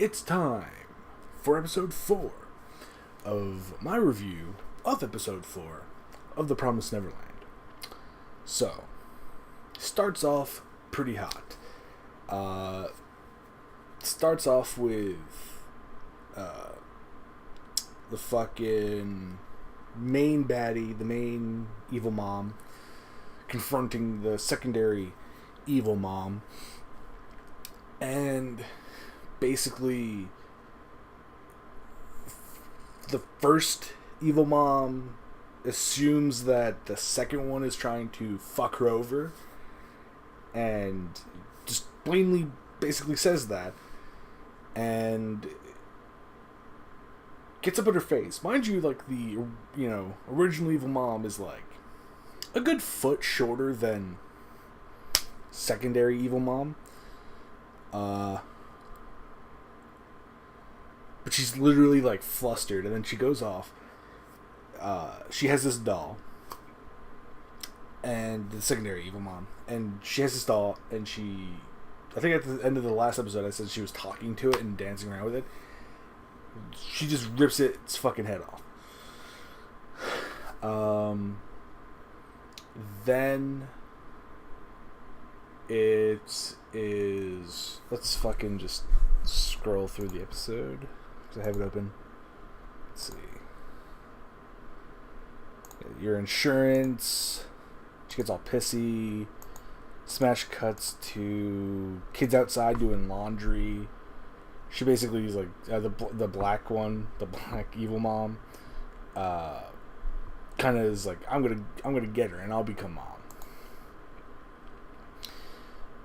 It's time for episode 4 of my review of episode 4 of The Promised Neverland. So, starts off pretty hot. Starts off with the fucking main baddie, the main evil mom, confronting the secondary evil mom, and basically the first evil mom assumes that the second one is trying to fuck her over, and just blatantly basically says that, and gets up in her face. Mind you, like, the, original evil mom is like a good foot shorter than secondary evil mom. But she's literally like flustered, and then she goes off. She has this doll, and the secondary evil mom, and she has this doll, and I think at the end of the last episode I said she was talking to it and dancing around with it. She just rips its fucking head off. Then it is... Let's fucking just scroll through the episode, because I have it open. Let's see. Your insurance. She gets all pissy. Smash cuts to kids outside doing laundry. She basically is like the black one, the black evil mom. Kind of is like, I'm gonna get her and I'll become mom.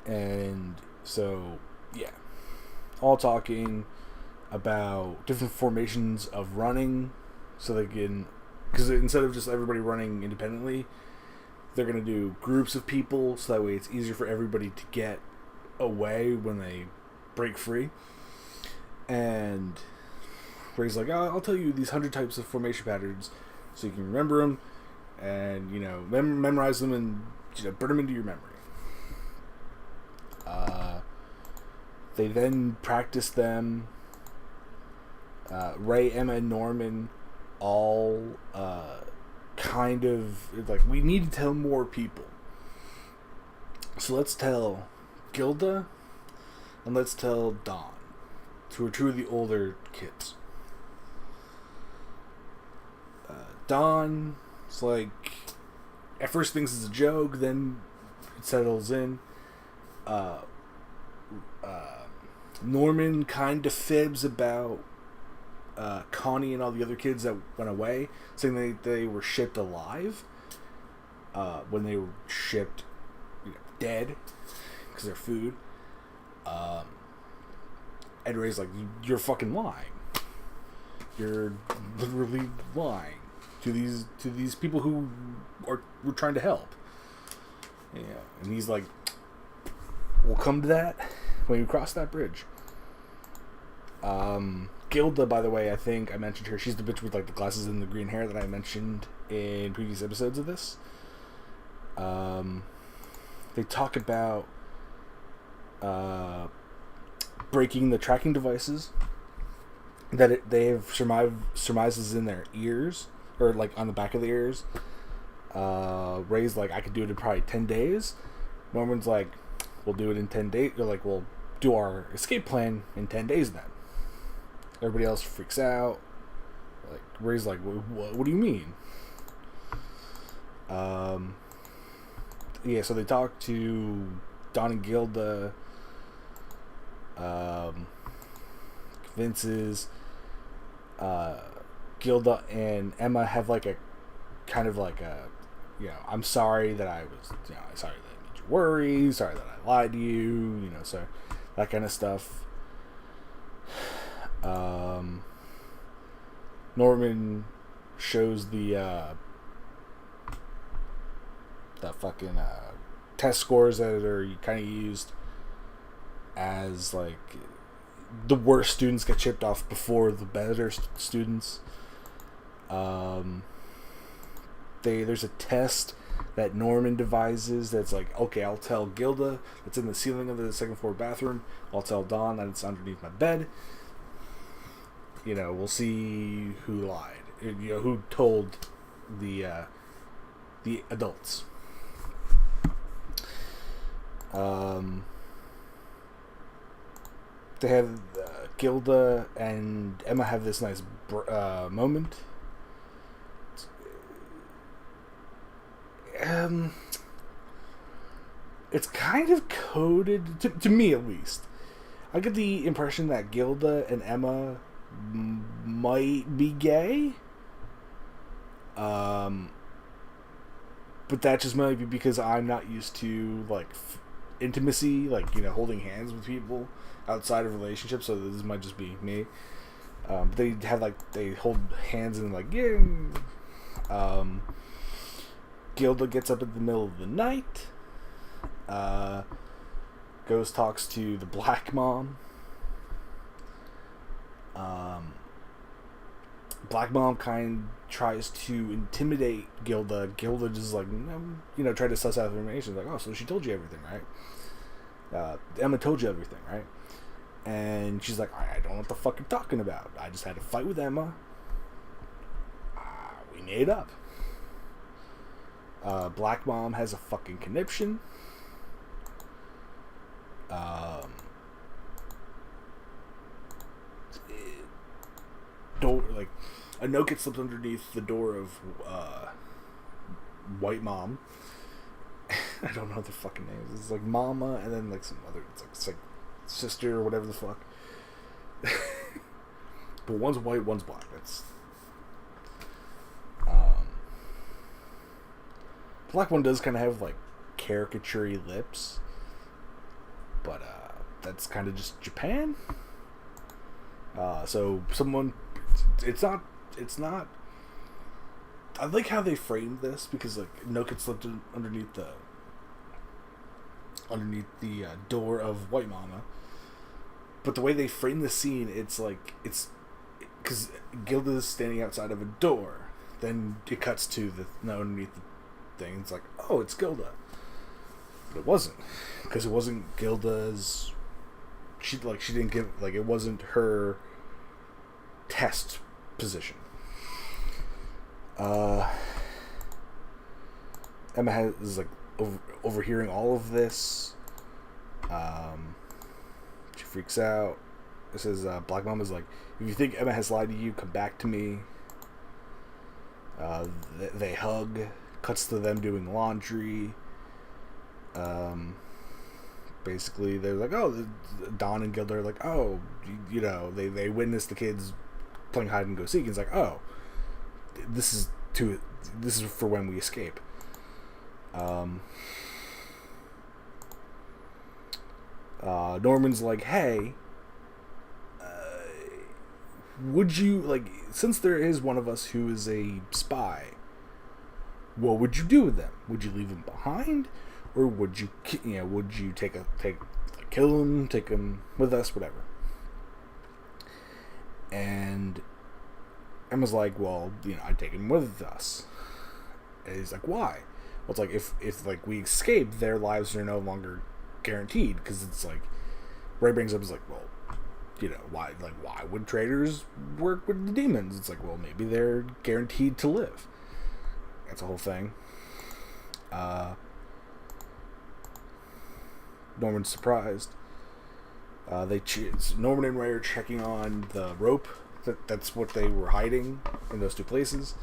And so yeah, all talking about different formations of running, so they can, because instead of just everybody running independently, they're gonna do groups of people, so that way it's easier for everybody to get away when they break free. And Ray's like, I'll tell you these 100 types of formation patterns so you can remember them and, memorize them and, burn them into your memory. They then practice them. Ray, Emma, and Norman all kind of like, we need to tell more people. So let's tell Gilda and let's tell Dawn, who are two of the older kids. Dawn's like, at first thinks it's a joke, then it settles in. Norman kind of fibs about Connie and all the other kids that went away, saying they were shipped alive when they were shipped dead because they're food. And Ray's like, you're fucking lying. You're literally lying to these people who we're trying to help. Yeah, and he's like, we'll come to that when we cross that bridge. Gilda, by the way, I think I mentioned her. She's the bitch with like the glasses and the green hair that I mentioned in previous episodes of this. They talk about breaking the tracking devices that they have surmises in their ears, or like on the back of the ears. Ray's like, I could do it in probably 10 days. Norman's like, we'll do it in 10 days. They're like, we'll do our escape plan in 10 days then. Everybody else freaks out. Like, Ray's like, what do you mean? Yeah, so they talk to Dawn and Gilda. Vince's Gilda and Emma have like a kind of like a, I'm sorry that I was, sorry that I made you worry, sorry that I lied to you, so that kind of stuff. Norman shows the fucking test scores that are kind of used as like the worst students get chipped off before the better students. There's a test that Norman devises that's like, okay, I'll tell Gilda it's in the ceiling of the second floor bathroom. I'll tell Dawn that it's underneath my bed. we'll see who lied. Who told the adults. They have Gilda and Emma have this nice moment. It's kind of coded to me, at least. I get the impression that Gilda and Emma might be gay. But that just might be because I'm not used to like intimacy, like holding hands with people outside of relationships. So this might just be me. But they hold hands and like yeah. Gilda gets up in the middle of the night. Goes talks to the black mom. Black mom kind tries to intimidate Gilda. Gilda just like try to suss out information. Like, oh, so she told you everything, right? Emma told you everything, right? And she's like, I don't know what the fuck you're talking about. I just had a fight with Emma. We made up. Black mom has a fucking conniption. A note gets slipped underneath the door of white mom. I don't know what the fucking name is. It's like mama and then like some other it's like sister or whatever the fuck. But one's white, one's black. That's black one does kind of have like caricature-y lips, but that's kind of just Japan. So someone, it's not. I like how they framed this because like no gets slipped underneath the door of white mama, but the way they frame the scene, it's because Gilda's standing outside of a door. Then it cuts to underneath the thing. It's like, oh, it's Gilda, but it wasn't, because it wasn't Gilda's. She didn't give, like, it wasn't her test position. Emma is like overhearing all of this. She freaks out. It says Black Mom is like, if you think Emma has lied to you, come back to me. They hug. Cuts to them doing laundry. Basically, they're like, oh, Don and Gilda are like, oh, they witnessed the kids playing hide and go seek. And it's like, oh, this is for when we escape. Norman's like, hey, would you, like, since there is one of us who is a spy, what would you do with them? Would you leave them behind, or would you kill them, take them with us, whatever? And Emma's like, well, I'd take him with us. And he's like, why? Well, it's like, if like we escape, their lives are no longer guaranteed, because it's like, Ray brings up, is like, well, why would traitors work with the demons? It's like, well, maybe they're guaranteed to live. That's the whole thing. Norman's surprised. Norman and Ray are checking on the rope. That's what they were hiding in those two places.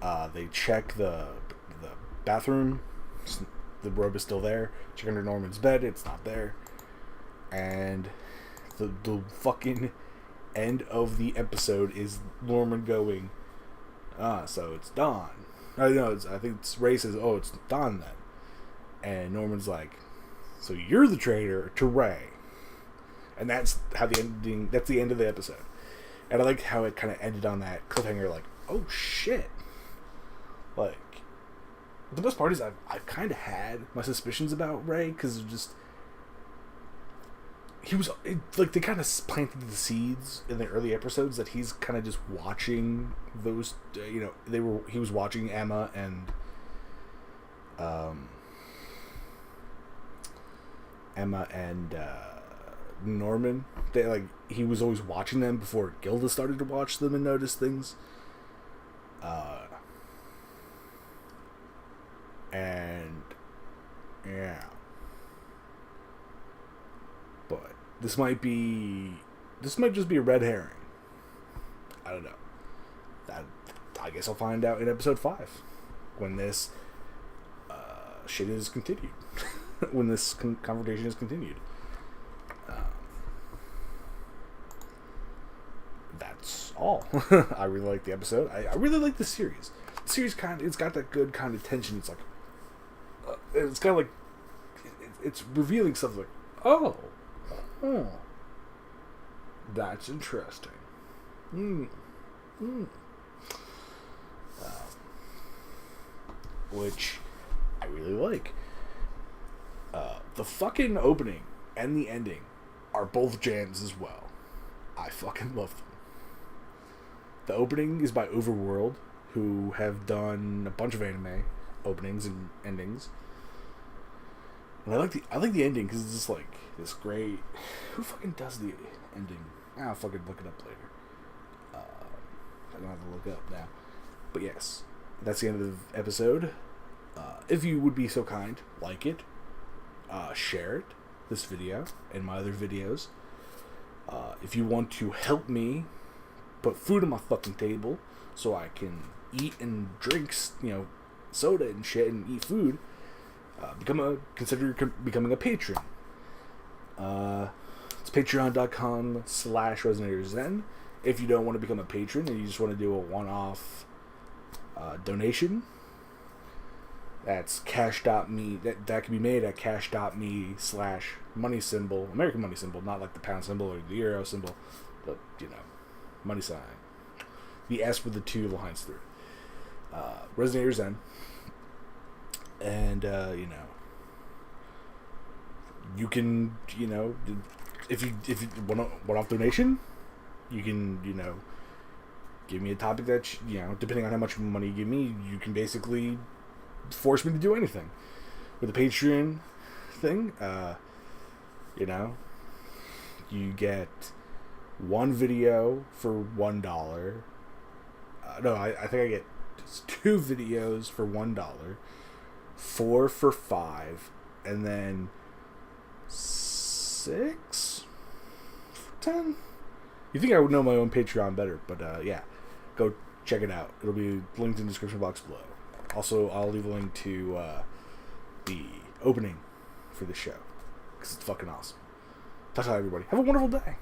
They check the bathroom. The rope is still there. Check under Norman's bed. It's not there. And the fucking end of the episode is Norman going, so it's Dawn. I think it's Ray says, oh, it's Dawn then. And Norman's like, so you're the traitor to Ray. And that's the end of the episode. And I like how it kind of ended on that cliffhanger, like, oh shit. Like, the best part is I've kind of had my suspicions about Ray, because they kind of planted the seeds in the early episodes that he's kind of just watching those, he was watching Emma and Norman. He was always watching them before Gilda started to watch them and notice things. And yeah, but this might just be a red herring. I don't know. I guess I'll find out in episode 5 when this shit is continued. When this conversation is continued. That's all. I really like the episode. I really like the series. The series it's got that good kind of tension. It's like it's kind of like it's revealing stuff like, oh, that's interesting. Which I really like. The fucking opening and the ending are both jams as well. I fucking love them. The opening is by Overworld, who have done a bunch of anime openings and endings. And I like the ending because it's just like this great. Who fucking does the ending? I'll fucking look it up later. I don't have to look it up now. But yes, that's the end of the episode. If you would be so kind, like it, share it, this video, and my other videos. If you want to help me put food on my fucking table so I can eat and drink, soda and shit and eat food, consider becoming a patron. It's patreon.com/RezenatorZen. If you don't want to become a patron and you just want to do a one-off donation, that's cash.me. That can be made at cash.me/money symbol, American money symbol, not like the pound symbol or the euro symbol, but, money sign. The S with the 2 lines through. RezenatorZen. And, you can, if you want a one-off donation, you can, give me a topic that, depending on how much money you give me, you can basically force me to do anything. With the Patreon thing, you get one video for $1. No, I think I get 2 videos for $1, 4 for $5, and then 6 for $10. You think I would know my own Patreon better, but yeah, go check it out. It'll be linked in the description box below. Also, I'll leave a link to the opening for the show, because it's fucking awesome. Talk to everybody. Have a wonderful day.